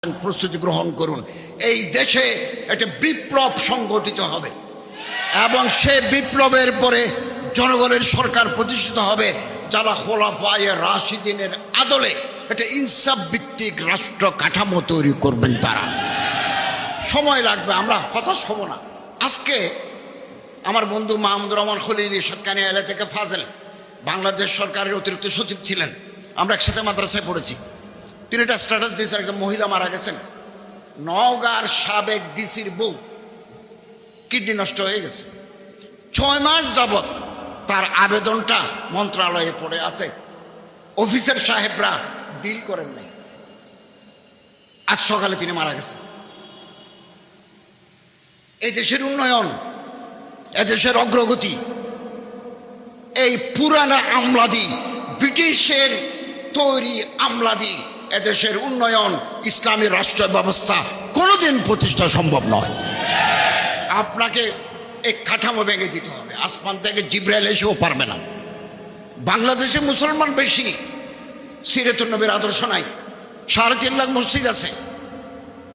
প্রস্তুতি গ্রহণ করুন। এই দেশে একটা বিপ্লব সংগঠিত হবে এবং সেই বিপ্লবের পরে জনগণের সরকার প্রতিষ্ঠিত হবে, যারা খোলাফায়ে রাশিদিনের আদলে একটা ইনসাফ ভিত্তিক রাষ্ট্র কাঠামো তৈরি করবেন। তারা সময় লাগবে, আমরা হতাশ হব না। আজকে আমার বন্ধু মাহমুদুর রহমান খলিল সাতকানিয়া এলাকা থেকে ফাজেল বাংলাদেশ সরকারের অতিরিক্ত সচিব ছিলেন, আমরা একসাথে মাদ্রাসায় পড়েছি। তিনি একটা স্ট্যাটাস দিয়েছেন, একজন মহিলা মারা গেছেন, নওগাঁর সাবেক ডিসির বউ কিডনি নষ্ট হয়ে গেছে, 6 মাস যাবৎ তার আবেদনটা মন্ত্রণালয়ে পড়ে আছে, অফিসার সাহেবরা বিল করেন নাই, আজ সকালে তিনি মারা গেছেন। এই দেশের উন্নয়ন, এদেশের অগ্রগতি এই পুরানা আমলাদি, ব্রিটিশের তৈরি আমলাদি এদেশের উন্নয়ন, ইসলামী রাষ্ট্র ব্যবস্থা কোনোদিন প্রতিষ্ঠা সম্ভব নয়। আপনাকে এই কাঠামো ভেঙে দিতে হবে, আসমান থেকে জিব্রাইল এসেও পারবে না। বাংলাদেশে মুসলমান বেশি, সিরাতুন নবীর আদর্শ নাই, 3.5 লাখ মসজিদ আছে,